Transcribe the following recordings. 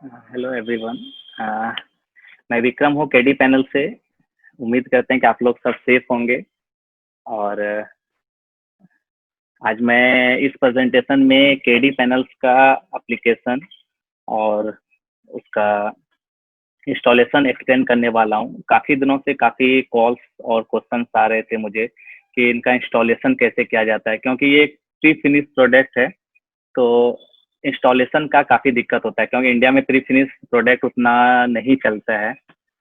Hello everyone. मैं विक्रम हूँ KD panel से। उम्मीद करते हैं कि आप लोग सब सेफ होंगे। और आज मैं इस प्रेजेंटेशन में केडी पैनल्स का एप्लीकेशन और उसका इंस्टॉलेशन एक्सप्लेन करने वाला हूँ। काफ़ी दिनों से काफ़ी कॉल्स और क्वेश्चंस आ रहे थे मुझे कि इनका इंस्टॉलेशन कैसे किया जाता है, क्योंकि ये एक प्री फिनिश प्रोडक्ट है। तो इंस्टॉलेशन का काफ़ी दिक्कत होता है, क्योंकि इंडिया में प्री फिनिश प्रोडक्ट उतना नहीं चलता है।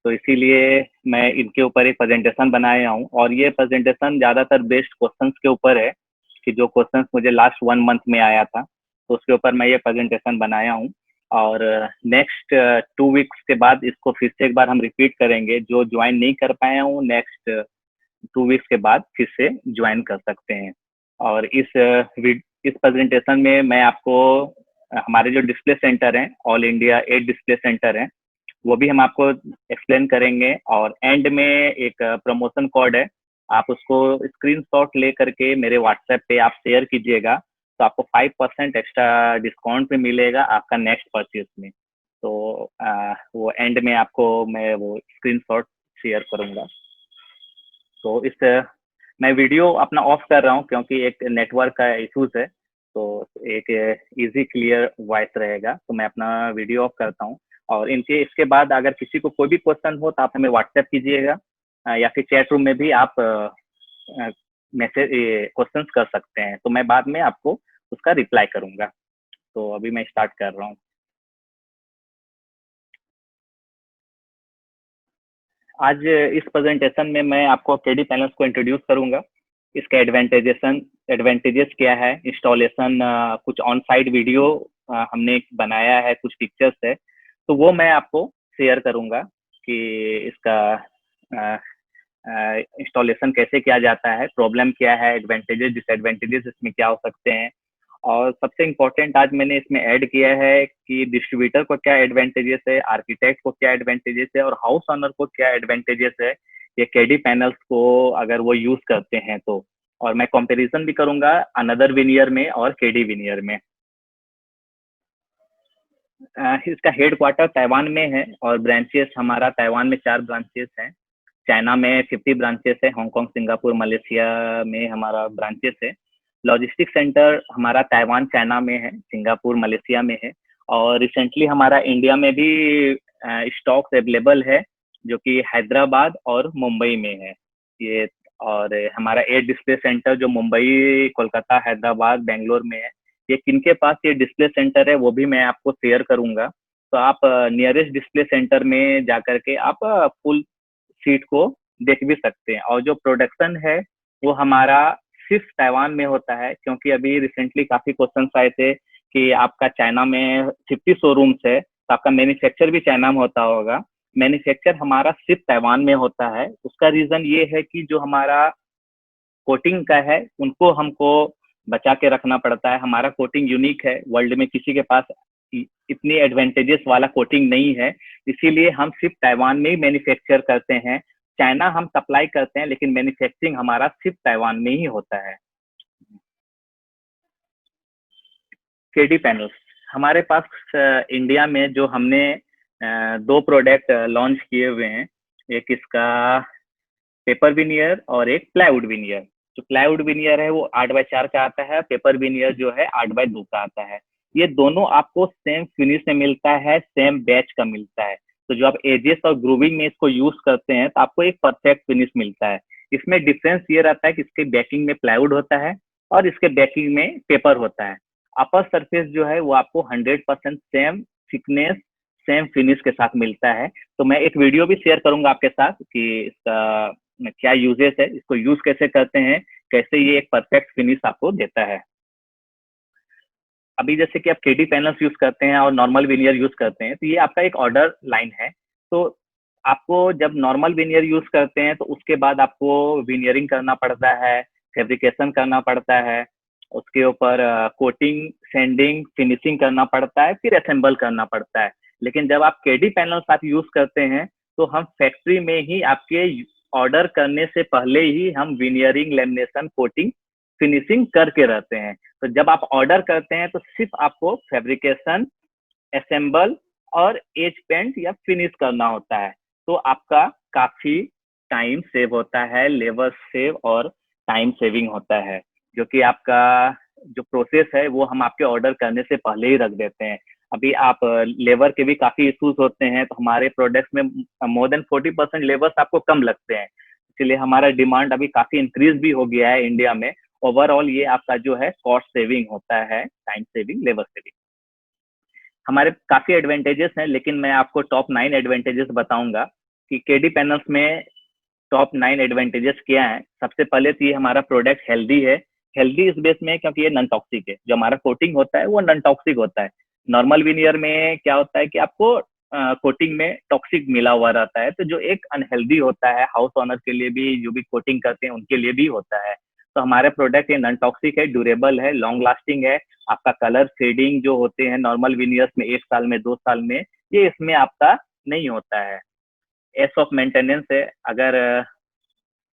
तो इसीलिए मैं इनके ऊपर एक प्रेजेंटेशन बनाया हूँ, और ये प्रेजेंटेशन ज़्यादातर बेस्ड क्वेश्चंस के ऊपर है कि जो क्वेश्चंस मुझे लास्ट 1 मंथ में आया था, तो उसके ऊपर मैं ये प्रेजेंटेशन बनाया हूँ। और नेक्स्ट 2 वीक्स के बाद इसको फिर से एक बार हम रिपीट करेंगे। जो ज्वाइन नहीं कर पाए हूँ, नेक्स्ट 2 वीक्स के बाद फिर से ज्वाइन कर सकते हैं। और इस प्रेजेंटेशन में मैं आपको हमारे जो डिस्प्ले सेंटर हैं, ऑल इंडिया 8 डिस्प्ले सेंटर हैं, वो भी हम आपको एक्सप्लेन करेंगे। और एंड में एक प्रमोशन कोड है, आप उसको स्क्रीनशॉट ले करके मेरे व्हाट्सएप पे आप शेयर कीजिएगा, तो आपको 5% एक्स्ट्रा डिस्काउंट पे मिलेगा आपका नेक्स्ट परचेज में। तो वो एंड में आपको मैं वो स्क्रीनशॉट शेयर करूँगा। तो मैं वीडियो अपना ऑफ कर रहा हूँ, क्योंकि एक नेटवर्क का इशूज है। तो एक इजी क्लियर वॉइस रहेगा, तो मैं अपना वीडियो ऑफ करता हूँ। और इनके इसके बाद अगर किसी को कोई भी क्वेश्चन हो तो आप हमें व्हाट्सएप कीजिएगा, या फिर चैट रूम में भी आप मैसेज क्वेश्चंस कर सकते हैं, तो मैं बाद में आपको उसका रिप्लाई करूँगा। तो अभी मैं स्टार्ट कर रहा हूँ। आज इस प्रेजेंटेशन में मैं आपको केडी पैनल्स को इंट्रोड्यूस करूंगा, इसके एडवांटेजेस क्या है, इंस्टॉलेशन, कुछ ऑन साइट वीडियो हमने बनाया है, कुछ पिक्चर्स है, तो वो मैं आपको शेयर करूंगा कि इसका इंस्टॉलेशन कैसे किया जाता है, प्रॉब्लम क्या है, एडवांटेजेस डिसएडवांटेजेस इसमें क्या हो सकते हैं। और सबसे इम्पोर्टेंट आज मैंने इसमें ऐड किया है कि डिस्ट्रीब्यूटर को क्या एडवांटेजेस है, आर्किटेक्ट को क्या एडवांटेजेस है, और हाउस ओनर को क्या एडवांटेजेस है ये केडी पैनल्स को अगर वो यूज करते हैं तो। और मैं कंपैरिजन भी करूंगा अनदर विनियर में और केडी विनियर में। इसका हेड क्वार्टर ताइवान में है, और ब्रांचेस हमारा ताइवान में 4 ब्रांचेस हैं, चाइना में 50 ब्रांचेस है, हांगकांग, सिंगापुर, मलेशिया में हमारा ब्रांचेस है। लॉजिस्टिक सेंटर हमारा ताइवान, चाइना में है, सिंगापुर, मलेशिया में है। और रिसेंटली हमारा इंडिया में भी स्टॉक्स अवेलेबल है, जो कि हैदराबाद और मुंबई में है ये। और हमारा 8 डिस्प्ले सेंटर जो मुंबई, कोलकाता, हैदराबाद, बेंगलोर में है, ये किनके पास ये डिस्प्ले सेंटर है वो भी मैं आपको शेयर करूंगा। तो आप नियरेस्ट डिस्प्ले सेंटर में जाकर के आप फुल सीट को देख भी सकते हैं। और जो प्रोडक्शन है वो हमारा सिर्फ ताइवान में होता है, क्योंकि अभी रिसेंटली काफी क्वेश्चन आए थे कि आपका चाइना में 50 शोरूम्स है, तो आपका मैन्युफैक्चर भी चाइना में होता होगा। मैन्युफैक्चर हमारा सिर्फ ताइवान में होता है। उसका रीजन ये है कि जो हमारा कोटिंग का है उनको हमको बचा के रखना पड़ता है। हमारा कोटिंग यूनिक है, वर्ल्ड में किसी के पास इतनी एडवांटेजेस वाला कोटिंग नहीं है, इसीलिए हम सिर्फ ताइवान में ही मैन्युफैक्चर करते हैं। चाइना हम सप्लाई करते हैं, लेकिन मैन्युफैक्चरिंग हमारा सिर्फ ताइवान में ही होता है। केडी पैनल्स हमारे पास इंडिया में जो हमने 2 प्रोडक्ट लॉन्च किए हुए हैं, एक इसका पेपर विनियर और एक प्लाईवुड विनियर। जो प्लाईवुड विनियर है वो 8x4 का आता है, पेपर विनियर जो है 8x2 का आता है। ये दोनों आपको सेम फिनिश में मिलता है, सेम बैच का मिलता है। तो जो आप एजेस और ग्रूविंग में इसको यूज करते हैं तो आपको एक परफेक्ट फिनिश मिलता है। इसमें डिफरेंस ये रहता है कि इसके बैकिंग में प्लाईवुड होता है और इसके बैकिंग में पेपर होता है। अपर सरफेस जो है वो आपको 100% सेम थिकनेस, सेम फिनिश के साथ मिलता है। तो मैं एक वीडियो भी शेयर करूंगा आपके साथ कि इसका क्या यूजेस है, इसको यूज कैसे करते हैं, कैसे ये एक परफेक्ट फिनिश आपको देता है। अभी जैसे कि आप केडी पैनल्स यूज करते हैं और नॉर्मल विनियर यूज करते हैं, तो ये आपका एक ऑर्डर लाइन है। तो आपको जब नॉर्मल विनियर यूज करते हैं तो उसके बाद आपको विनियरिंग करना पड़ता है, फैब्रिकेशन करना पड़ता है, उसके ऊपर कोटिंग, सैंडिंग, फिनिशिंग करना पड़ता है, फिर असेंबल करना पड़ता है। लेकिन जब आप केडी पैनल्स आप यूज करते हैं तो हम फैक्ट्री में ही आपके ऑर्डर करने से पहले ही हम विनियरिंग, लेमिनेशन, कोटिंग, फिनिशिंग करके रहते हैं। तो जब आप ऑर्डर करते हैं तो सिर्फ आपको फैब्रिकेशन, असेंबल और एज पेंट या फिनिश करना होता है। तो आपका काफी टाइम सेव होता है, लेबर सेव और टाइम सेविंग होता है, जो कि आपका जो प्रोसेस है वो हम आपके ऑर्डर करने से पहले ही रख देते हैं। अभी आप लेबर के भी काफी इश्यूज होते हैं, तो हमारे प्रोडक्ट्स में मोर देन 40% लेबर्स आपको कम लगते हैं, इसलिए हमारा डिमांड अभी काफी इंक्रीज भी हो गया है इंडिया में। ओवरऑल ये आपका जो है कॉस्ट सेविंग होता है, टाइम सेविंग, लेबर सेविंग। हमारे काफी एडवांटेजेस हैं, लेकिन मैं आपको टॉप 9 एडवांटेजेस बताऊंगा कि केडी पैनल्स में टॉप 9 एडवांटेजेस क्या है। सबसे पहले तो ये हमारा प्रोडक्ट हेल्दी है। हेल्दी इस बेस में क्योंकि ये नॉन टॉक्सिक है, जो हमारा कोटिंग होता है वो नॉन टॉक्सिक होता है। नॉर्मल विनियर में क्या होता है कि आपको कोटिंग में टॉक्सिक मिला हुआ रहता है, तो जो एक अनहेल्दी होता है हाउस ओनर के लिए भी, जो भी कोटिंग करते हैं उनके लिए भी होता है। तो हमारे प्रोडक्ट ये नॉन टॉक्सिक है, ड्यूरेबल है, लॉन्ग लास्टिंग है। आपका कलर फेडिंग जो होते हैं नॉर्मल विनियर्स में 1 साल में, 2 साल में, ये इसमें आपका नहीं होता है। एस ऑफ मेंटेनेंस है, अगर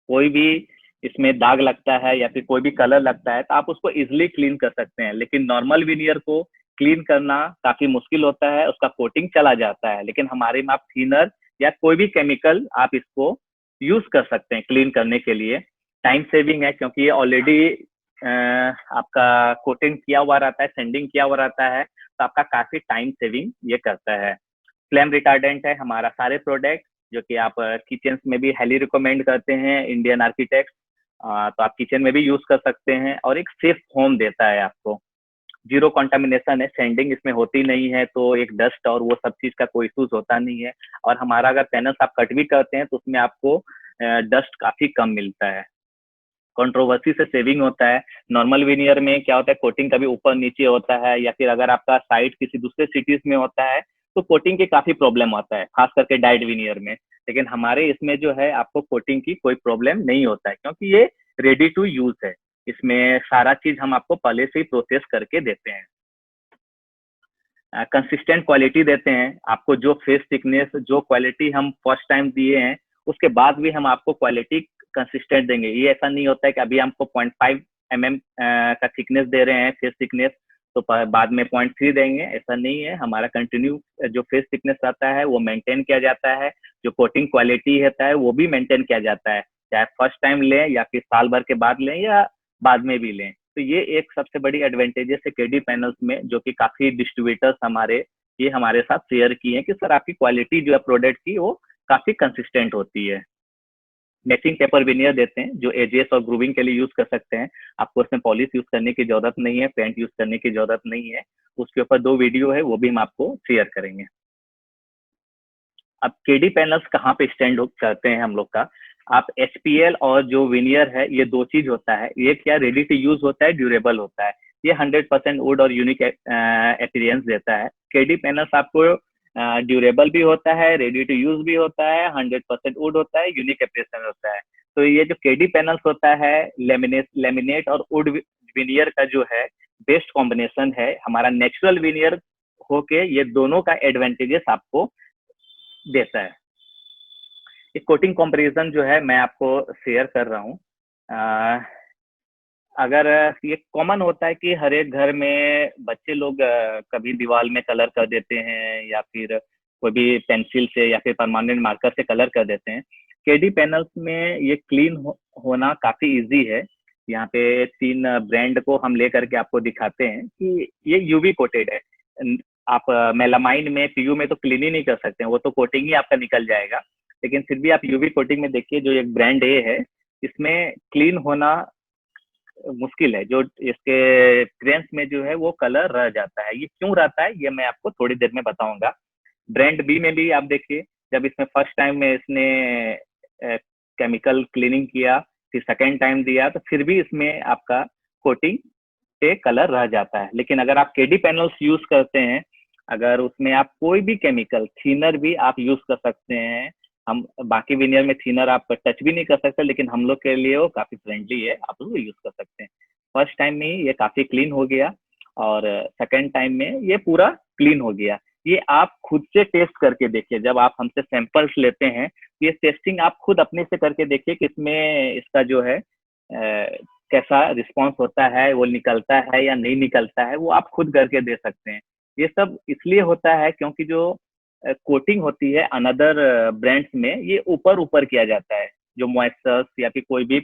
कोई भी इसमें दाग लगता है या फिर कोई भी कलर लगता है तो आप उसको इजिली क्लीन कर सकते हैं, लेकिन नॉर्मल विनियर को क्लीन करना काफी मुश्किल होता है, उसका कोटिंग चला जाता है। लेकिन हमारे में आप थिनर या कोई भी केमिकल आप इसको यूज कर सकते हैं क्लीन करने के लिए। टाइम सेविंग है, क्योंकि ये ऑलरेडी आपका कोटिंग किया हुआ रहता है, सेंडिंग किया हुआ रहता है, तो आपका काफी टाइम सेविंग ये करता है। फ्लेम रिटार्डेंट है हमारा सारे प्रोडक्ट, जो कि आप किचन में भी हाईली रिकमेंड करते हैं इंडियन आर्किटेक्ट, तो आप किचन में भी यूज कर सकते हैं, और एक सेफ होम देता है आपको। जीरो कंटामिनेशन है, सेंडिंग इसमें होती नहीं है, तो एक डस्ट और वो सब चीज का कोई इशूज होता नहीं है। और हमारा अगर पैनल्स आप कट भी करते हैं तो उसमें आपको डस्ट काफी कम मिलता है। कंट्रोवर्सी से सेविंग होता है। नॉर्मल विनियर में क्या होता है, कोटिंग कभी ऊपर नीचे होता है, या फिर अगर आपका साइट किसी दूसरे सिटीज में होता है तो कोटिंग के काफी प्रॉब्लम आता है, खास करके डाइड विनियर में। लेकिन हमारे इसमें जो है आपको कोटिंग की कोई प्रॉब्लम नहीं होता है, क्योंकि ये रेडी टू यूज है। इसमें सारा चीज हम आपको पहले से ही प्रोसेस करके देते हैं। कंसिस्टेंट क्वालिटी देते हैं आपको, जो फेस थिकनेस, जो क्वालिटी हम फर्स्ट टाइम दिए हैं उसके बाद भी हम आपको क्वालिटी कंसिस्टेंट देंगे। ये ऐसा नहीं होता है कि अभी हमको 0.5 mm का थिकनेस दे रहे हैं फेस थिकनेस, तो बाद में 0.3 देंगे, ऐसा नहीं है। हमारा कंटिन्यू जो फेस थिकनेस रहता है वो मेंटेन किया जाता है, जो कोटिंग क्वालिटी रहता है वो भी मेंटेन किया जाता है, चाहे फर्स्ट टाइम लें या फिर साल भर के बाद लें या बाद में भी लें। तो ये एक सबसे बड़ी एडवांटेजेस है केडी पैनल्स में, जो कि काफी डिस्ट्रीब्यूटर्स हमारे ये हमारे साथ शेयर किए हैं कि सर आपकी क्वालिटी जो है प्रोडक्ट की वो काफी कंसिस्टेंट होती है। मैचिंग पेपर विनियर देते हैं, जो एजेस और ग्रूविंग के लिए यूज कर सकते हैं। आपको उसमें पॉलिश यूज करने की जरूरत नहीं है, पेंट यूज करने की जरूरत नहीं है। उसके ऊपर 2 वीडियो है, वो भी हम आपको शेयर करेंगे। अब केडी पैनल्स कहाँ पे स्टैंड करते हैं हम लोग का, आप एचपीएल और जो विनियर है ये 2 चीज होता है। ये क्या रेडी टू यूज होता है, ड्यूरेबल होता है, ये 100% वुड और यूनिक अपीयरेंस देता है। केडी पैनल्स आपको ड्यूरेबल भी होता है, रेडी टू यूज भी होता है, 100% वुड होता है, यूनिक अपीयरेंस होता है। तो ये जो केडी पैनल्स होता है, लेमिनेट और वुड विनियर का जो है बेस्ट कॉम्बिनेशन है। हमारा नेचुरल विनियर होके ये दोनों का एडवांटेजेस आपको देता है। एक कोटिंग कंपैरिजन जो है मैं आपको शेयर कर रहा हूँ। अगर ये कॉमन होता है कि हर एक घर में बच्चे लोग कभी दीवार में कलर कर देते हैं, या फिर कोई भी पेंसिल से या फिर परमानेंट मार्कर से कलर कर देते हैं। केडी पैनल्स में ये क्लीन होना काफी इजी है। यहाँ पे 3 ब्रांड को हम लेकर के आपको दिखाते हैं कि ये यूवी कोटेड है। आप मेलामाइन में, पीयू में तो क्लीन ही नहीं कर सकते हैं, वो तो कोटिंग ही आपका निकल जाएगा। लेकिन फिर भी आप यूवी कोटिंग में देखिए, जो एक ब्रांड ए है, इसमें क्लीन होना मुश्किल है। जो इसके क्रेंस में जो है वो कलर रह जाता है। ये क्यों रहता है ये मैं आपको थोड़ी देर में बताऊंगा। ब्रांड बी में भी आप देखिए, जब इसमें फर्स्ट टाइम में इसने केमिकल क्लीनिंग किया, फिर सेकेंड टाइम दिया, तो फिर भी इसमें आपका कोटिंग पे कलर रह जाता है। लेकिन अगर आप केडी पैनल्स यूज करते हैं, अगर उसमें आप कोई भी केमिकल, थीनर भी आप यूज कर सकते हैं। हम बाकी विनियर में थीनर आप टच भी नहीं कर सकते, लेकिन हम लोग के लिए वो काफी फ्रेंडली है, आप उसको यूज कर सकते हैं। फर्स्ट टाइम में ये काफी क्लीन हो गया, और सेकंड टाइम में ये पूरा क्लीन हो गया। ये आप खुद से टेस्ट करके देखिए, जब आप हमसे सैंपल्स लेते हैं, ये टेस्टिंग आप खुद अपने से करके देखिए कि इसमें इसका जो है कैसा रिस्पॉन्स होता है, वो निकलता है या नहीं निकलता है, वो आप खुद करके दे सकते हैं। ये सब इसलिए होता है क्योंकि जो कोटिंग होती है अनदर ब्रांड्स में, ये ऊपर ऊपर किया जाता है। जो मॉइस्चर्स या फिर कोई भी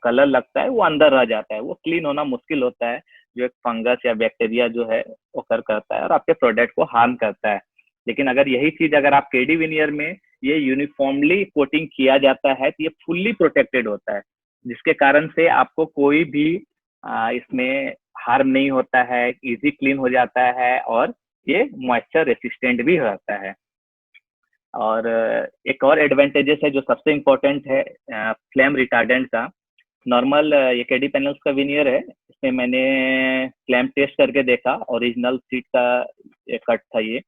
कलर लगता है वो अंदर रह जाता है, वो क्लीन होना मुश्किल होता है। जो एक फंगस या बैक्टीरिया जो है ओकर करता है और आपके प्रोडक्ट को हार्म करता है। लेकिन अगर यही चीज अगर आप केडी विनियर में ये यूनिफॉर्मली कोटिंग किया जाता है तो ये फुल्ली प्रोटेक्टेड होता है, जिसके कारण से आपको कोई भी इसमें हार्म नहीं होता है, इजी क्लीन हो जाता है और ये मॉइस्चर रेसिस्टेंट भी रहता है। और एक और एडवांटेजेस है जो सबसे इम्पोर्टेंट है फ्लेम रिटार्डेंट का। नॉर्मल ये केडी पैनल्स का विनियर है, इसमें मैंने फ्लेम टेस्ट करके देखा, ओरिजिनल सीट का कट था ये।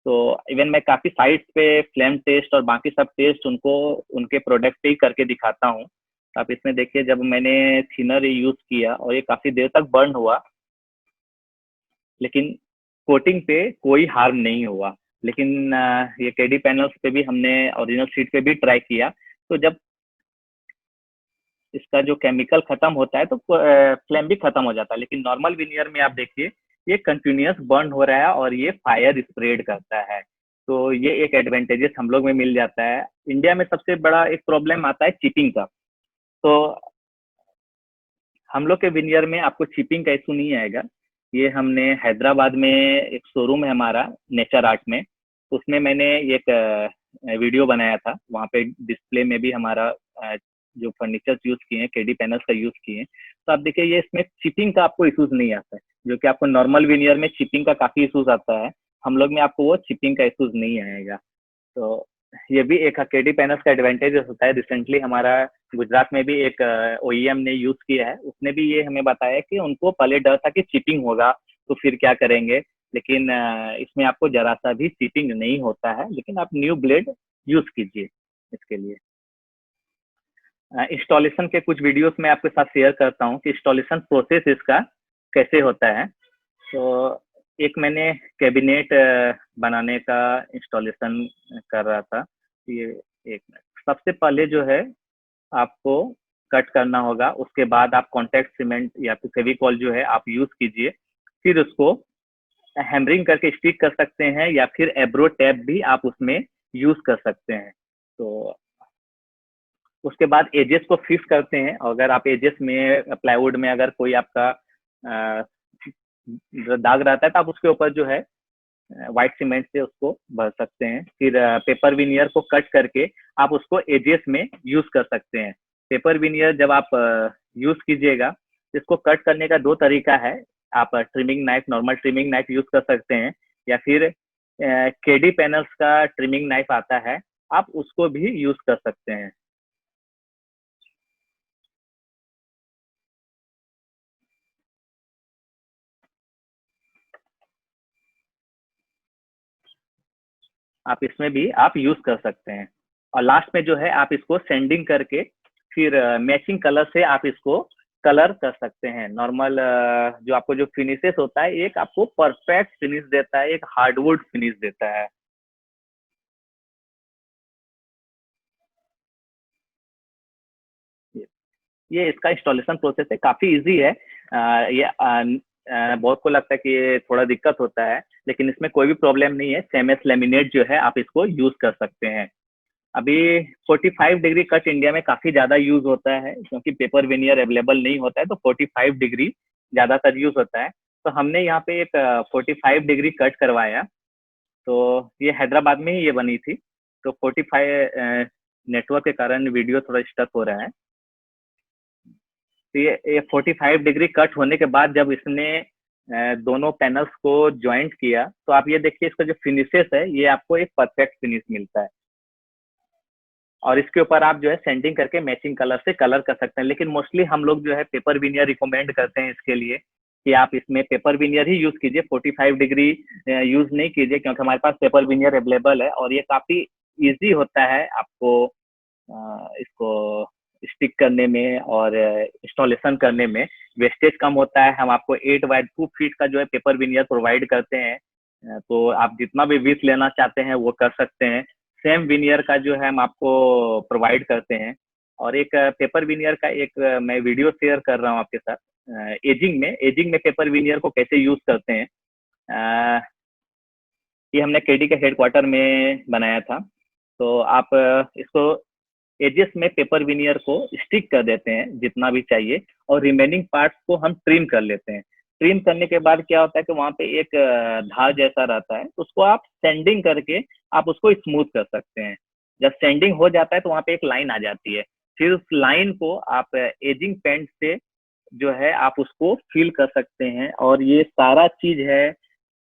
तो इवन मैं काफ़ी साइट्स पे फ्लेम टेस्ट और बाकी सब टेस्ट उनको उनके प्रोडक्ट पे ही करके दिखाता हूँ। आप इसमें देखिए, जब मैंने थिनर यूज़ किया और ये काफ़ी देर तक बर्न हुआ, लेकिन कोटिंग पे कोई हार्म नहीं हुआ। लेकिन ये केडी पैनल्स पे भी हमने ओरिजिनल सीट पे भी ट्राई किया, तो जब इसका जो केमिकल खत्म होता है तो फ्लेम भी खत्म हो जाता है। लेकिन नॉर्मल विनियर में आप देखिए ये कंटिन्यूअस बर्न हो रहा है और ये फायर स्प्रेड करता है। तो ये एक एडवांटेजेस हम लोग में मिल जाता है। इंडिया में सबसे बड़ा एक प्रॉब्लम आता है चिपिंग का। तो हम लोग के विनियर में आपको चिपिंग का इशू नहीं आएगा। ये हमने हैदराबाद में एक शोरूम है हमारा नेचर आर्ट में, उसमें मैंने एक वीडियो बनाया था। वहाँ पे डिस्प्ले में भी हमारा जो फर्नीचर यूज किए हैं केडी पैनल्स का यूज किए हैं। तो आप देखिए ये इसमें चिपिंग का आपको इशूज नहीं आता है, जो कि आपको नॉर्मल विनियर में चिपिंग का काफी इशूज आता है। हम लोग में आपको वो चिपिंग का इशूज नहीं आएगा। तो ये भी एक केडी पैनल्स का एडवांटेज होता है। रिसेंटली हमारा गुजरात में भी एक ओईएम ने यूज किया है, उसने भी ये हमें बताया कि उनको पहले डर था कि चिपिंग होगा तो फिर क्या करेंगे, लेकिन इसमें आपको जरा सा भी चिपिंग नहीं होता है। लेकिन आप न्यू ब्लेड यूज कीजिए इसके लिए। इंस्टॉलेशन के कुछ वीडियोस मैं आपके साथ शेयर करता हूँ कि इंस्टॉलेशन प्रोसेस इसका कैसे होता है। तो एक मैंने कैबिनेट बनाने का इंस्टॉलेशन कर रहा था। ये एक मिनट, सबसे पहले जो है आपको कट करना होगा, उसके बाद आप कॉन्टैक्ट सीमेंट या फिर फेविकॉल जो है आप यूज कीजिए। फिर उसको हैमरिंग करके स्टिक कर सकते हैं या फिर एब्रो टैप भी आप उसमें यूज कर सकते हैं। तो उसके बाद एजेस को फिक्स करते हैं। अगर आप एजेस में प्लाईवुड में अगर कोई आपका दाग रहता है तो आप उसके ऊपर जो है व्हाइट सीमेंट से उसको भर सकते हैं। फिर पेपर विनियर को कट करके आप उसको एजेस में यूज कर सकते हैं। पेपर विनियर जब आप यूज कीजिएगा, इसको कट करने का दो तरीका है। आप trimming knife, normal trimming knife use कर सकते हैं, या फिर केडी पैनल्स का ट्रिमिंग नाइफ आता है, आप उसको भी यूज कर सकते हैं। आप इसमें भी आप यूज कर सकते हैं। और लास्ट में जो है आप इसको सेंडिंग करके फिर मैचिंग कलर से आप इसको कलर कर सकते हैं। नॉर्मल जो आपको जो फिनिशेस होता है, एक आपको परफेक्ट फिनिश देता है, एक हार्डवुड फिनिश देता है। ये इसका इंस्टॉलेशन प्रोसेस है, काफी इजी है। बहुत को लगता है कि ये थोड़ा दिक्कत होता है, लेकिन इसमें कोई भी प्रॉब्लम नहीं है। सेमएस लेमिनेट जो है आप इसको यूज कर सकते हैं। अभी 45 डिग्री कट इंडिया में काफी ज्यादा यूज होता है, क्योंकि पेपर विनियर अवेलेबल नहीं होता है, तो 45 डिग्री ज्यादातर यूज होता है। तो हमने यहाँ पे एक 45 डिग्री कट करवाया। तो ये हैदराबाद में ही ये बनी थी। तो 45 नेटवर्क के कारण वीडियो थोड़ा स्टक हो रहा है। तो ये 45 डिग्री कट होने के बाद जब इसने दोनों पैनल्स को ज्वाइंट किया, तो आप ये देखिए इसका जो फिनिशेस है, ये आपको एक परफेक्ट फिनिश मिलता है। और इसके ऊपर आप जो है सेंडिंग करके मैचिंग कलर से कलर कर सकते हैं। लेकिन मोस्टली हम लोग जो है पेपर विनियर रिकमेंड करते हैं इसके लिए कि आप इसमें पेपर विनियर ही यूज कीजिए, 45 डिग्री यूज नहीं कीजिए, क्योंकि हमारे पास पेपर विनियर अवेलेबल है और ये काफी इजी होता है आपको इसको स्टिक करने में और इंस्टॉलेशन करने में। वेस्टेज कम होता है। हम आपको 8 बाय 2 फीट का जो है पेपर विनियर प्रोवाइड करते हैं। तो आप जितना भी विथ लेना चाहते हैं वो कर सकते हैं। सेम विनियर का जो है हम आपको प्रोवाइड करते हैं। और एक पेपर विनियर का एक मैं वीडियो शेयर कर रहा हूँ आपके साथ। एजिंग में पेपर विनियर को कैसे यूज करते हैं। ये हमने केडी के हेडक्वार्टर में बनाया था। तो आप इसको एजेस में पेपर विनियर को स्टिक कर देते हैं जितना भी चाहिए, और रिमेनिंग पार्ट्स को हम ट्रिम कर लेते हैं। ट्रिम करने के बाद क्या होता है कि वहाँ पे एक धार जैसा रहता है, तो उसको आप सैंडिंग करके आप उसको स्मूथ कर सकते हैं। जब सैंडिंग हो जाता है तो वहाँ पे एक लाइन आ जाती है, फिर उस लाइन को आप एजिंग पेंट से जो है आप उसको फिल कर सकते हैं। और ये सारा चीज है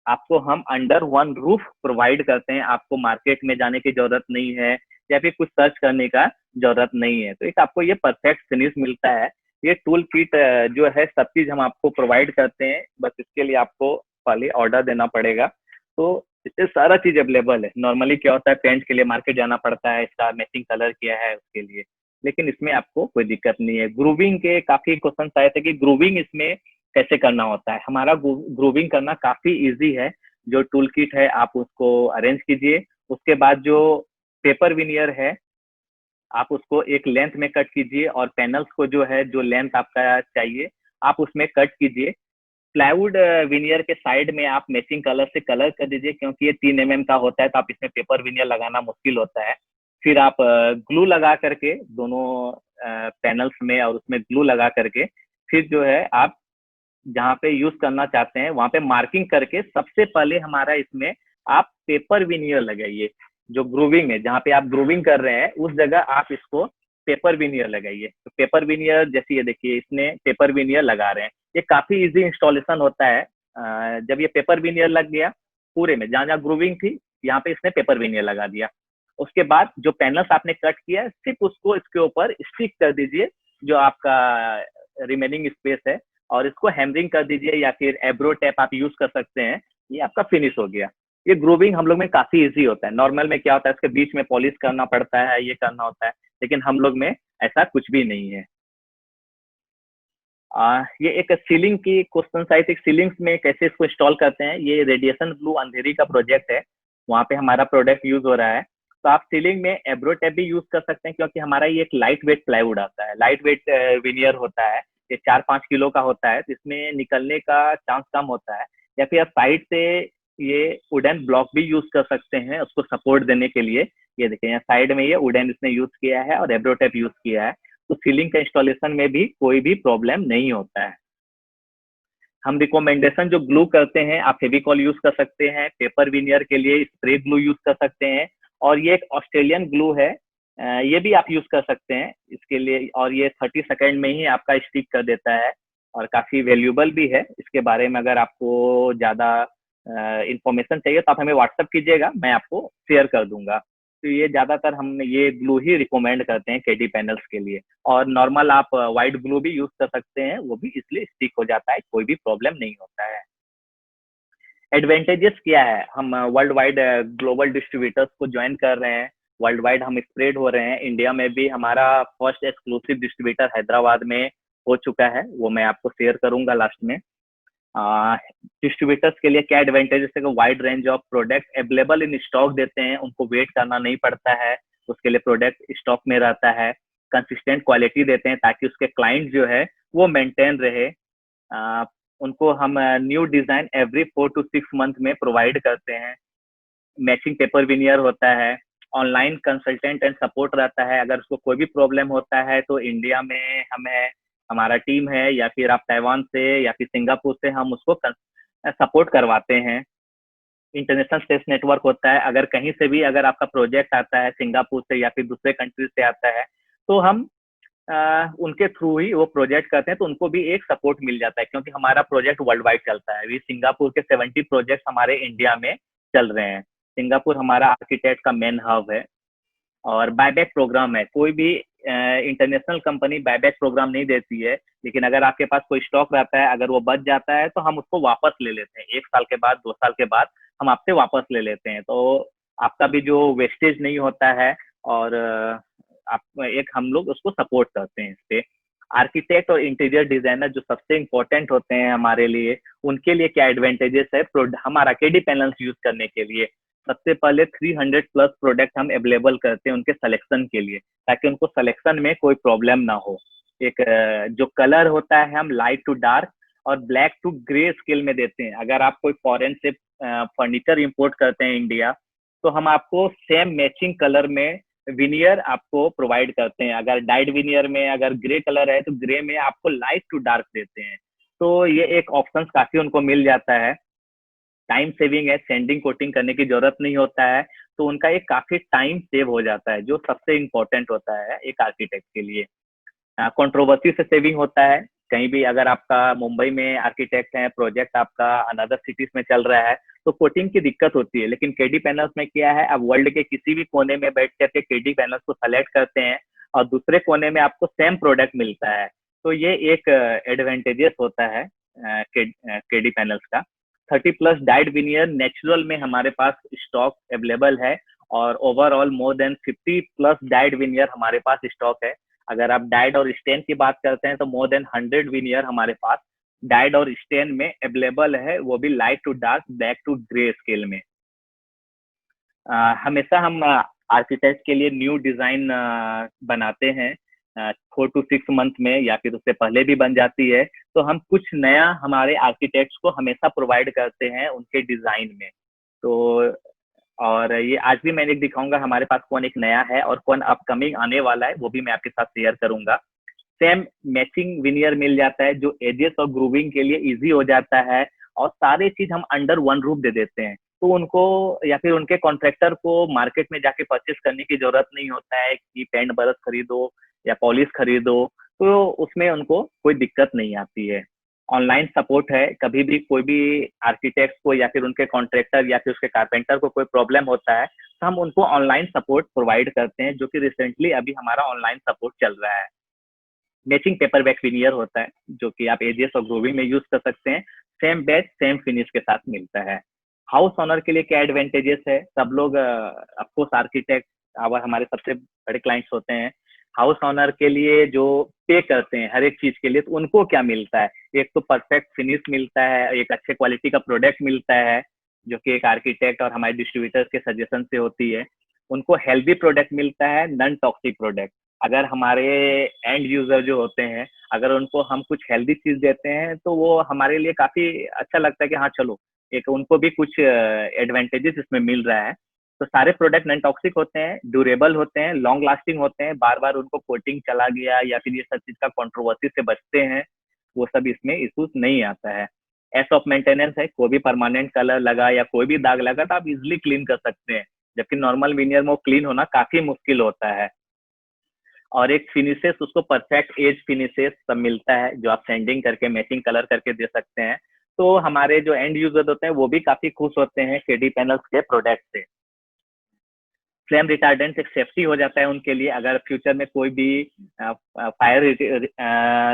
आपको हम अंडर वन रूफ प्रोवाइड करते हैं, आपको मार्केट में जाने की जरूरत नहीं है या फिर कुछ सर्च करने का जरूरत नहीं है। तो एक आपको ये परफेक्ट फिनिश मिलता है। ये टूल किट जो है सब चीज हम आपको प्रोवाइड करते हैं, बस इसके लिए आपको पहले ऑर्डर देना पड़ेगा। तो इससे सारा चीज अवेलेबल है। नॉर्मली क्या होता है, पेंट के लिए मार्केट जाना पड़ता है, इसका मैचिंग कलर किया है उसके लिए, लेकिन इसमें आपको कोई दिक्कत नहीं है। ग्रूविंग के काफी क्वेश्चन आए थे कि ग्रूविंग इसमें कैसे करना होता है। हमारा ग्रूविंग करना काफी इजी है। जो टूल किट है आप उसको अरेंज कीजिए, उसके बाद जो पेपर विनियर है आप उसको एक लेंथ में कट कीजिए, और पैनल्स को जो है जो लेंथ आपका चाहिए आप उसमें कट कीजिए। प्लाईवुड विनियर के साइड में आप मैचिंग कलर से कलर कर दीजिए, क्योंकि ये 3 mm का होता है तो आप इसमें पेपर विनियर लगाना मुश्किल होता है। फिर आप ग्लू लगा करके दोनों पैनल्स में और उसमें ग्लू लगा करके फिर जो है आप जहाँ पे यूज करना चाहते हैं वहां पे मार्किंग करके सबसे पहले हमारा इसमें आप पेपर विनियर लगाइए। जो ग्रूविंग है, जहाँ पे आप ग्रूविंग कर रहे हैं उस जगह आप इसको पेपर विनियर लगाइए। तो पेपर विनियर जैसे ये देखिए, इसमें पेपर विनियर लगा रहे हैं। ये काफी इजी इंस्टॉलेशन होता है। जब ये पेपर विनियर लग गया पूरे में, जहाँ जहाँ ग्रूविंग थी यहाँ पे इसने पेपर विनियर लगा दिया। उसके बाद जो पैनल्स आपने कट किया सिर्फ उसको इसके ऊपर स्टिक कर दीजिए, जो आपका रिमेनिंग स्पेस है, और इसको हैमरिंग कर दीजिए या फिर एब्रो टेप आप यूज कर सकते हैं। ये आपका फिनिश हो गया। ये ग्रूविंग हम लोग में काफी इजी होता है। नॉर्मल में क्या होता है, इसके बीच में पॉलिश करना पड़ता है, ये करना होता है, लेकिन हम लोग में ऐसा कुछ भी नहीं है। ये एक सीलिंग की क्वेश्चन आई थी, सीलिंग्स में कैसे इसको इंस्टॉल करते हैं। ये रेडिएशन ब्लू अंधेरी का प्रोजेक्ट है, वहाँ पे हमारा प्रोडक्ट यूज हो रहा है। तो आप सीलिंग में एब्रो टेप भी यूज कर सकते हैं, क्योंकि हमारा ये एक लाइट वेट प्लाईवुड आता है, लाइट वेट विनियर होता है। ये 4-5 किलो का होता है, तो इसमें निकलने का चांस कम होता है। या फिर आप साइड से ये वुडन ब्लॉक भी यूज कर सकते हैं उसको सपोर्ट देने के लिए। ये देखिए यहाँ साइड में ये वुडन इसने यूज किया है और एब्रो टेप यूज किया है, तो सीलिंग का इंस्टॉलेशन में भी कोई भी प्रॉब्लम नहीं होता है। हम रिकमेंडेशन जो ग्लू करते हैं, आप फेविकॉल यूज कर सकते हैं, पेपर विनियर के लिए स्प्रे ग्लू यूज कर सकते हैं, और ये एक ऑस्ट्रेलियन ग्लू है, ये भी आप यूज कर सकते हैं इसके लिए। और ये 30 सेकेंड में ही आपका स्टिक कर देता है, और काफी वैल्यूबल भी है। इसके बारे में अगर आपको ज्यादा इंफॉर्मेशन चाहिए तो आप हमें व्हाट्सअप कीजिएगा, मैं आपको शेयर कर दूंगा। तो ये ज्यादातर हम ये ग्लू ही रिकमेंड करते हैं केडी पैनल्स के लिए। और नॉर्मल आप व्हाइट ग्लू भी यूज कर सकते हैं, वो भी इसलिए स्टिक हो जाता है, कोई भी प्रॉब्लम नहीं होता है। एडवांटेजेस क्या है, हम वर्ल्ड वाइड ग्लोबल डिस्ट्रीब्यूटर्स को ज्वाइन कर रहे हैं, वर्ल्ड वाइड हम स्प्रेड हो रहे हैं। इंडिया में भी हमारा फर्स्ट एक्सक्लूसिव डिस्ट्रीब्यूटर हैदराबाद में हो चुका है, वो मैं आपको शेयर करूंगा लास्ट में। डिस्ट्रीब्यूटर्स के लिए क्या एडवांटेजेस है, wide range of product available in stock देते हैं, उनको वेट करना नहीं पड़ता है, उसके लिए प्रोडक्ट स्टॉक में रहता है। कंसिस्टेंट क्वालिटी देते हैं ताकि उसके क्लाइंट जो है वो मेंटेन रहे। उनको हम new design every 4 to 6 month में प्रोवाइड करते हैं। मैचिंग पेपर विनियर होता है, ऑनलाइन कंसल्टेंट एंड सपोर्ट रहता है। अगर उसको कोई भी प्रॉब्लम होता है तो इंडिया में हमें हमारा टीम है, या फिर आप ताइवान से या फिर सिंगापुर से हम उसको सपोर्ट करवाते हैं। इंटरनेशनल स्पेस नेटवर्क होता है, अगर कहीं से भी अगर आपका प्रोजेक्ट आता है सिंगापुर से या फिर दूसरे कंट्री से आता है तो हम उनके थ्रू ही वो प्रोजेक्ट करते हैं, तो उनको भी एक सपोर्ट मिल जाता है, क्योंकि हमारा प्रोजेक्ट वर्ल्ड वाइड चलता है। अभी सिंगापुर के 70 प्रोजेक्ट हमारे इंडिया में चल रहे हैं। सिंगापुर हमारा आर्किटेक्ट का मेन हब है। और बायबैक प्रोग्राम है, कोई भी इंटरनेशनल कंपनी बायबैक प्रोग्राम नहीं देती है, लेकिन अगर आपके पास कोई स्टॉक रहता है, अगर वो बच जाता है तो हम उसको वापस ले लेते हैं। 1 साल के बाद, 2 साल के बाद हम आपसे वापस ले लेते हैं, तो आपका भी जो वेस्टेज नहीं होता है। और आप एक हम लोग उसको सपोर्ट करते हैं इस पे। आर्किटेक्ट और इंटीरियर डिजाइनर जो सबसे इंपॉर्टेंट होते हैं हमारे लिए, उनके लिए क्या एडवांटेजेस है हमारा केडी पैनल्स यूज करने के लिए। सबसे पहले 300 प्लस प्रोडक्ट हम अवेलेबल करते हैं उनके सिलेक्शन के लिए, ताकि उनको सिलेक्शन में कोई प्रॉब्लम ना हो। एक जो कलर होता है हम लाइट टू डार्क और ब्लैक टू ग्रे स्केल में देते हैं। अगर आप कोई फॉरेन से फर्नीचर इंपोर्ट करते हैं इंडिया, तो हम आपको सेम मैचिंग कलर में विनियर आपको प्रोवाइड करते हैं। अगर डाइड विनियर में अगर ग्रे कलर है तो ग्रे में आपको लाइट टू डार्क देते हैं। तो ये एक ऑप्शन काफी उनको मिल जाता है, टाइम सेविंग है, सेंडिंग कोटिंग करने की जरूरत नहीं होता है, तो उनका एक काफी टाइम सेव हो जाता है, जो सबसे इम्पोर्टेंट होता है एक आर्किटेक्ट के लिए। कंट्रोवर्सी से सेविंग होता है। कहीं भी अगर आपका मुंबई में आर्किटेक्ट है, प्रोजेक्ट आपका अनदर सिटीज में चल रहा है, तो कोटिंग की दिक्कत होती है। लेकिन केडी पैनल्स में क्या है, आप वर्ल्ड के किसी भी कोने में बैठ करके केडी पैनल्स को सेलेक्ट करते हैं और दूसरे कोने में आपको सेम प्रोडक्ट मिलता है। तो ये एक एडवांटेजेस होता है केडी पैनल्स का। 30+ डाइड विनियर नेचुरल में हमारे पास स्टॉक अवेलेबल है, और overall more than 50+ died veneer हमारे पास स्टॉक है। अगर आप डाइड और स्टेन की बात करते हैं तो मोर देन 100 विनियर हमारे पास डाइड और स्टेन में अवेलेबल है, वो भी light to dark, black to grey scale में। हमेशा हम आर्किटेक्ट के लिए न्यू डिजाइन बनाते हैं, 4 to 6 मंथ में, या फिर उससे पहले भी बन जाती है। तो हम कुछ नया हमारे आर्किटेक्ट्स को हमेशा प्रोवाइड करते हैं उनके डिजाइन में। तो और ये आज भी मैं एक दिखाऊंगा हमारे पास कौन एक नया है और कौन अपकमिंग आने वाला है, वो भी मैं आपके साथ शेयर करूंगा। सेम मैचिंग विनियर मिल जाता है, जो एजेस और ग्रूविंग के लिए इजी हो जाता है, और सारे चीज हम अंडर वन रूफ दे देते हैं। तो उनको या फिर उनके कॉन्ट्रैक्टर को मार्केट में जाके परचेस करने की जरूरत नहीं होता है कि पेंट ब्रश खरीदो या पॉलिश खरीदो, तो उसमें उनको कोई दिक्कत नहीं आती है। ऑनलाइन सपोर्ट है, कभी भी कोई भी आर्किटेक्ट को या फिर उनके कॉन्ट्रैक्टर या फिर उसके कारपेंटर को कोई प्रॉब्लम होता है, तो हम उनको ऑनलाइन सपोर्ट प्रोवाइड करते हैं, जो कि रिसेंटली अभी हमारा ऑनलाइन सपोर्ट चल रहा है। मैचिंग पेपर बैक विनियर होता है, जो कि आप एजीएस और ग्रूविंग में यूज कर सकते हैं। सेम बैच सेम फिनिश के साथ मिलता है। हाउस ऑनर के लिए क्या एडवांटेजेस है, सब लोग अफकोर्स आर्किटेक्ट और हमारे सबसे बड़े क्लाइंट्स होते हैं। हाउस ऑनर के लिए जो पे करते हैं हर एक चीज के लिए, तो उनको क्या मिलता है, एक तो परफेक्ट फिनिश मिलता है, एक अच्छे क्वालिटी का प्रोडक्ट मिलता है, जो कि एक आर्किटेक्ट और हमारे डिस्ट्रीब्यूटर्स के सजेशन से होती है। उनको हेल्दी प्रोडक्ट मिलता है, नॉन टॉक्सिक प्रोडक्ट। अगर हमारे एंड यूजर जो होते हैं, अगर उनको हम कुछ हेल्दी चीज देते हैं, तो वो हमारे लिए काफी अच्छा लगता है कि हाँ चलो, एक उनको भी कुछ एडवांटेजेस इसमें मिल रहा है। तो सारे प्रोडक्ट नॉन टॉक्सिक होते हैं, ड्यूरेबल होते हैं, लॉन्ग लास्टिंग होते हैं, बार बार उनको कोटिंग चला गया या फिर ये सब चीज का कंट्रोवर्सी से बचते हैं, वो सब इसमें इशूज नहीं आता है। एस ऑफ मेंटेनेंस है, कोई भी परमानेंट कलर लगा या कोई भी दाग लगा तो आप इजिली क्लीन कर सकते हैं, जबकि नॉर्मल विनियर में वो क्लीन होना काफी मुश्किल होता है। और एक फिनिशेस, उसको परफेक्ट एज फिनिशेस सब मिलता है, जो आप सैंडिंग करके मैचिंग कलर करके दे सकते हैं। तो हमारे जो एंड यूजर होते हैं वो भी काफी खुश होते हैं केडी पैनल्स के प्रोडक्ट से। फ्लेम रिटार्डेंट एक सेफ्टी हो जाता है उनके लिए, अगर फ्यूचर में कोई भी फायर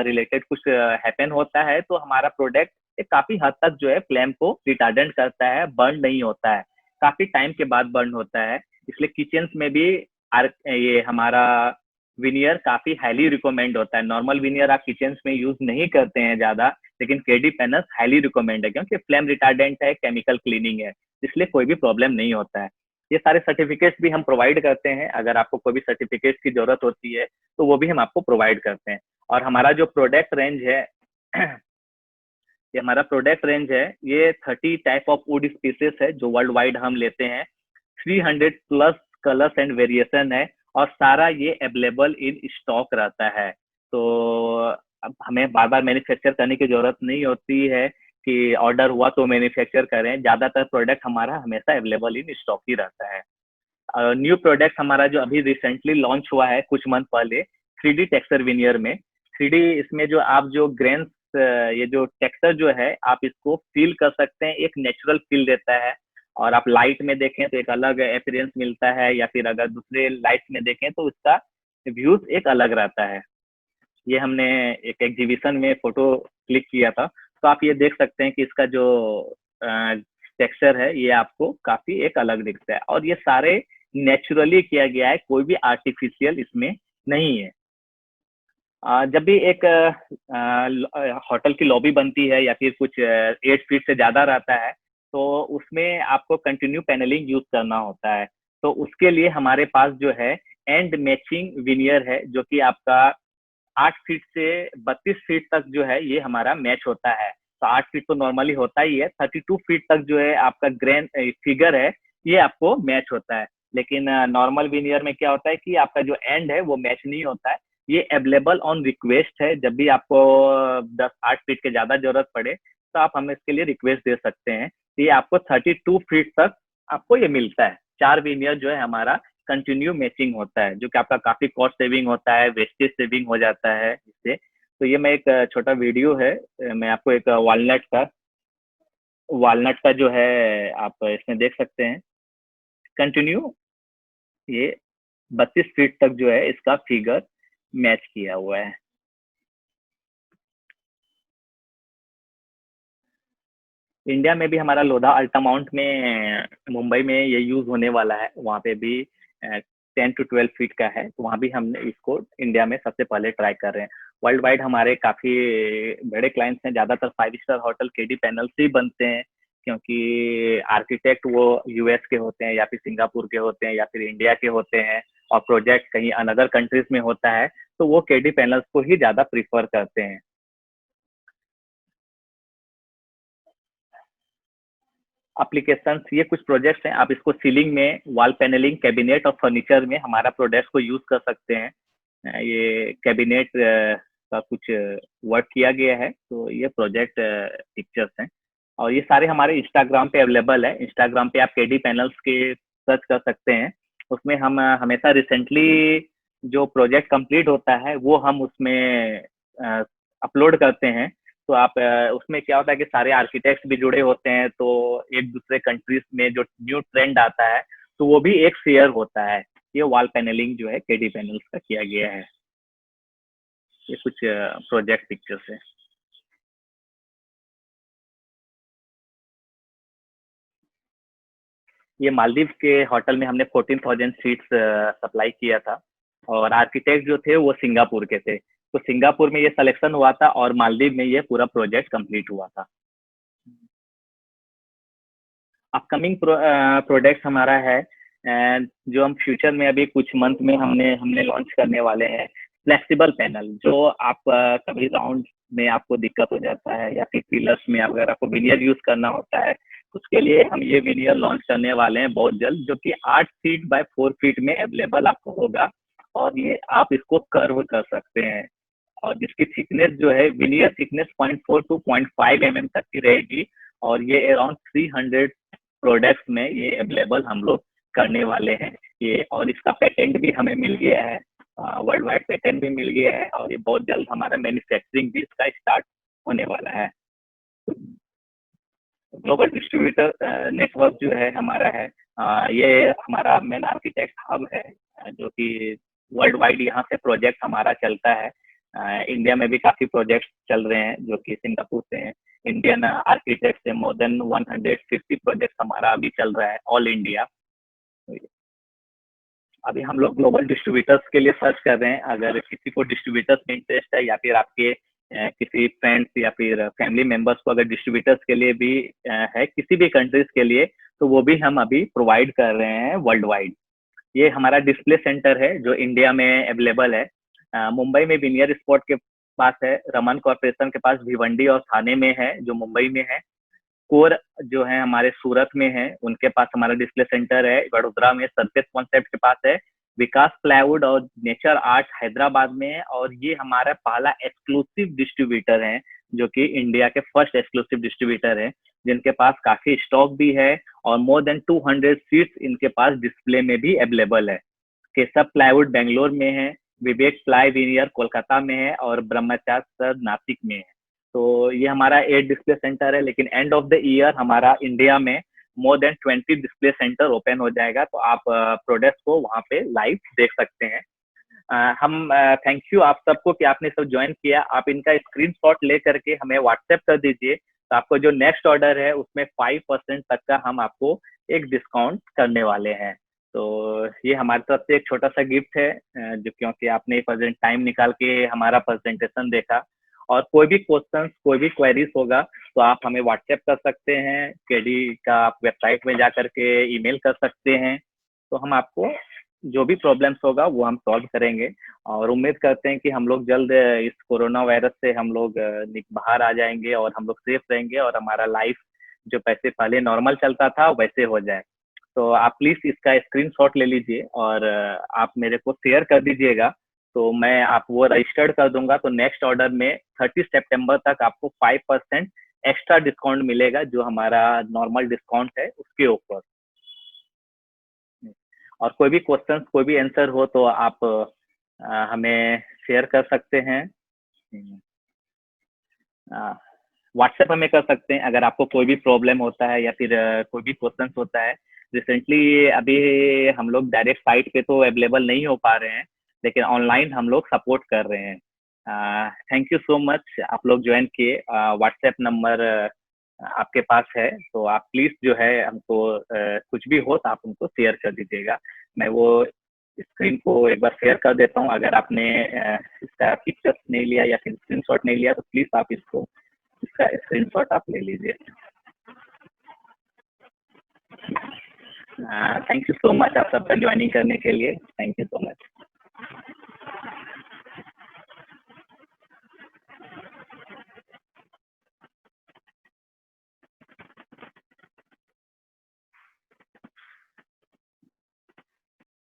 रिलेटेड कुछ हैपन होता है, तो हमारा प्रोडक्ट काफी हद तक जो है फ्लेम को रिटार्डेंट करता है, बर्न नहीं होता है, काफी टाइम के बाद बर्न होता है। इसलिए किचन में भी ये हमारा विनियर काफी हाईली रिकमेंड होता है। नॉर्मल विनियर आप किचन में यूज नहीं करते हैं ज्यादा, लेकिन केडी पैनल्स हाईली रिकमेंड है, क्योंकि फ्लेम रिटार्डेंट है, केमिकल क्लीनिंग है, इसलिए कोई भी प्रॉब्लम नहीं होता है। ये सारे सर्टिफिकेट्स भी हम प्रोवाइड करते हैं, अगर आपको कोई भी सर्टिफिकेट्स की जरूरत होती है तो वो भी हम आपको प्रोवाइड करते हैं। और हमारा जो प्रोडक्ट रेंज है ये हमारा प्रोडक्ट रेंज है, ये 30 टाइप ऑफ वुड स्पीसीज है जो वर्ल्ड वाइड हम लेते हैं। 300+ कलर्स एंड वेरिएशन है, और सारा ये अवेलेबल इन स्टॉक रहता है। तो अब हमें बार बार मैन्युफैक्चर करने की जरूरत नहीं होती है कि ऑर्डर हुआ तो मैन्युफैक्चर करें, ज्यादातर प्रोडक्ट हमारा हमेशा अवेलेबल इन स्टॉक ही रहता है। न्यू प्रोडक्ट हमारा जो अभी रिसेंटली लॉन्च हुआ है कुछ मंथ पहले, 3D टेक्सचर विनियर में। 3D इसमें जो आप जो ग्रेन्स, ये जो टेक्सचर जो है आप इसको फील कर सकते हैं, एक नेचुरल फील देता है। और आप लाइट में देखें तो एक अलग अपीयरेंस मिलता है, या फिर अगर दूसरे लाइट में देखें तो इसका व्यूज एक अलग रहता है। ये हमने एक एग्जीबिशन में फोटो क्लिक किया था, तो आप ये देख सकते हैं कि इसका जो टेक्सचर है ये आपको काफी एक अलग दिखता है, और ये सारे नेचुरली किया गया है, कोई भी आर्टिफिशियल इसमें नहीं है। जब भी एक होटल की लॉबी बनती है या फिर कुछ 8 फीट से ज्यादा रहता है, तो उसमें आपको कंटिन्यू पैनलिंग यूज करना होता है। तो उसके लिए हमारे पास जो है एंड मैचिंग विनियर है, जो कि आपका 8 फीट से 32 फीट तक जो है ये हमारा मैच होता है। 60 फीट तो नॉर्मली होता ही है, 32 फीट तक जो है आपका ग्रेन फिगर है ये आपको मैच होता है। लेकिन नॉर्मल विनियर में क्या होता है कि आपका जो एंड है वो मैच नहीं होता है। ये अवेलेबल ऑन रिक्वेस्ट है, जब भी आपको 10-8 फीट के ज्यादा जरूरत पड़े तो आप हमें इसके लिए रिक्वेस्ट दे सकते हैं। ये आपको 32 फीट तक आपको ये मिलता है। 4 विनियर जो है हमारा कंटिन्यू मैचिंग होता है, जो कि आपका काफी कॉस्ट सेविंग होता है, वेस्टेज सेविंग हो जाता है इससे। तो ये मैं एक छोटा वीडियो है, मैं आपको एक वालनट का जो है आप इसमें देख सकते हैं। कंटिन्यू ये 32 फीट तक जो है इसका फिगर मैच किया हुआ है। इंडिया में भी हमारा लोधा अल्टामाउंट में मुंबई में ये यूज होने वाला है, वहाँ पे भी 10 to 12 फीट का है, तो वहाँ भी हमने इसको इंडिया में सबसे पहले ट्राई कर रहे हैं। वर्ल्ड वाइड हमारे काफी बड़े क्लाइंट्स हैं, ज्यादातर 5 स्टार होटल केडी पैनल से ही बनते हैं, क्योंकि आर्किटेक्ट वो यूएस के होते हैं या फिर सिंगापुर के होते हैं या फिर इंडिया के होते हैं, और प्रोजेक्ट कहीं अनदर कंट्रीज में होता है, तो वो केडी पैनल्स को ही ज्यादा प्रीफर करते हैं। एप्लीकेशंस ये कुछ प्रोजेक्ट्स हैं, आप इसको सीलिंग में, वॉल पैनलिंग, कैबिनेट और फर्नीचर में हमारा प्रोडक्ट्स को यूज कर सकते हैं। ये कैबिनेट का कुछ वर्क किया गया है, तो ये प्रोजेक्ट पिक्चर्स हैं, और ये सारे हमारे इंस्टाग्राम पे अवेलेबल है। इंस्टाग्राम पे आप केडी पैनल्स के सर्च कर सकते हैं। उसमें हम हमेशा रिसेंटली जो प्रोजेक्ट कंप्लीट होता है वो हम उसमें अपलोड करते हैं। तो आप उसमें क्या होता है कि सारे आर्किटेक्ट्स भी जुड़े होते हैं, तो एक दूसरे कंट्रीज में जो न्यू ट्रेंड आता है तो वो भी एक शेयर होता है। ये वॉल पैनलिंग जो है केडी पैनल्स का किया गया है। ये कुछ प्रोजेक्ट पिक्चर्स है। ये मालदीव के होटल में हमने 14,000 सीट्स सप्लाई किया था, और आर्किटेक्ट जो थे वो सिंगापुर के थे, तो सिंगापुर में ये सिलेक्शन हुआ था और मालदीव में ये पूरा प्रोजेक्ट कंप्लीट हुआ था। अपकमिंग प्रोडक्ट हमारा है, जो हम फ्यूचर में अभी कुछ मंथ में हमने हमने लॉन्च करने वाले हैं। फ्लेक्सिबल पैनल, जो आप कभी राउंड में आपको दिक्कत हो जाता है या फिर पिलर्स में अगर आपको विनियर यूज करना होता है, उसके लिए हम ये विनियर लॉन्च करने वाले हैं बहुत जल्द, जो कि 8 फीट बाय 4 फीट में अवेलेबल आपको होगा, और ये आप इसको कर्व कर सकते हैं, और जिसकी थिकनेस जो है विनियर थिकनेस 0.4 to 0.5 mm तक की रहेगी, और ये अराउंड 300 प्रोडक्ट्स में ये अवेलेबल हम लोग करने वाले हैं ये। और इसका पेटेंट भी हमें मिल गया है, वर्ल्ड वाइड पेटेंट भी मिल गया है, और ये बहुत जल्द हमारा मैन्युफैक्चरिंग भी इसका स्टार्ट होने वाला है। ग्लोबल डिस्ट्रीब्यूटर नेटवर्क जो है हमारा है, ये हमारा मेन आर्किटेक्ट हब है, जो कि वर्ल्ड वाइड यहाँ से प्रोजेक्ट हमारा चलता है। इंडिया में भी काफी प्रोजेक्ट चल रहे हैं जो कि सिंगापुर से हैं। इंडियन आर्किटेक्ट से मोर देन 150 प्रोजेक्ट हमारा अभी चल रहा है ऑल इंडिया। अभी हम लोग ग्लोबल डिस्ट्रीब्यूटर्स के लिए सर्च कर रहे हैं। अगर किसी को डिस्ट्रीब्यूटर्स में इंटरेस्ट है, या फिर आपके किसी फ्रेंड्स या फिर फैमिली मेंबर्स को अगर डिस्ट्रीब्यूटर्स के लिए भी है किसी भी कंट्रीज के लिए, तो वो भी हम अभी प्रोवाइड कर रहे हैं वर्ल्ड वाइड। ये हमारा डिस्प्ले सेंटर है जो इंडिया में अवेलेबल है। मुंबई में विनियर स्पॉट के पास है, रमन कॉर्पोरेशन के पास भिवंडी और थाने में है जो मुंबई में है। कोर जो है हमारे सूरत में है, उनके पास हमारा डिस्प्ले सेंटर है। वडोदरा में सरफेस कॉन्सेप्ट के पास है। विकास प्लाईवुड और नेचर आर्ट हैदराबाद में है, और ये हमारा पहला एक्सक्लूसिव डिस्ट्रीब्यूटर है, जो कि इंडिया के फर्स्ट एक्सक्लूसिव डिस्ट्रीब्यूटर है, जिनके पास काफी स्टॉक भी है, और मोर देन 200 सीट्स इनके पास डिस्प्ले में भी अवेलेबल है। केशव प्लाईवुड बेंगलोर में है, विवेक प्लाई विनियर कोलकाता में है, और ब्रह्मचार्य सर नासिक में है। तो ये हमारा 8 डिस्प्ले सेंटर है, लेकिन एंड ऑफ द ईयर हमारा इंडिया में more than 20 display centre open हो जाएगा, तो आप प्रोडक्ट्स को वहाँ पे लाइव देख सकते हैं। हम थैंक यू आप सबको कि आपने सब ज्वाइन किया। आप इनका स्क्रीनशॉट ले करके हमें व्हाट्सएप कर दीजिए, तो आपको जो नेक्स्ट ऑर्डर है उसमें 5% तक का हम आपको एक डिस्काउंट करने वाले हैं। तो ये हमारी तरफ से एक छोटा सा गिफ्ट है, जो क्योंकि आपने प्रेजेंट टाइम निकाल के हमारा प्रेजेंटेशन देखा। और कोई भी क्वेश्चन, कोई भी क्वेरीज होगा तो आप हमें व्हाट्सएप कर सकते हैं, केडी का आप वेबसाइट में जा करके ईमेल कर सकते हैं, तो हम आपको जो भी प्रॉब्लम्स होगा वो हम सॉल्व करेंगे और उम्मीद करते हैं कि हम लोग जल्द इस कोरोना वायरस से हम लोग बाहर आ जाएंगे और हम लोग सेफ रहेंगे और हमारा लाइफ जो पैसे पहले नॉर्मल चलता था वैसे हो जाए। तो आप प्लीज इसका स्क्रीनशॉट ले लीजिए और आप मेरे को शेयर कर दीजिएगा, तो मैं आप वो रजिस्टर्ड कर दूंगा। तो नेक्स्ट ऑर्डर में 30 सितंबर तक आपको 5% एक्स्ट्रा डिस्काउंट मिलेगा, जो हमारा नॉर्मल डिस्काउंट है उसके ऊपर। और कोई भी क्वेश्चन कोई भी आंसर हो तो आप हमें शेयर कर सकते हैं। व्हाट्सएप हमें कर सकते हैं अगर आपको कोई भी प्रॉब्लम होता है या फिर कोई भी क्वेश्चन होता है। रिसेंटली अभी हम लोग डायरेक्ट साइट पे तो अवेलेबल नहीं हो पा रहे हैं, लेकिन ऑनलाइन हम लोग सपोर्ट कर रहे हैं। थैंक यू सो मच, आप लोग ज्वाइन किए। व्हाट्सएप नंबर आपके पास है, तो आप प्लीज जो है हमको कुछ भी हो तो आप हमको शेयर कर दीजिएगा। मैं वो स्क्रीन को एक बार शेयर कर देता हूँ। अगर आपने इसका पिक्चर्स नहीं लिया या फिर स्क्रीनशॉट नहीं लिया तो प्लीज आप इसका स्क्रीनशॉट आप ले लीजिए। थैंक यू सो मच आप सबका ज्वाइनिंग करने के लिए। Thank you so much.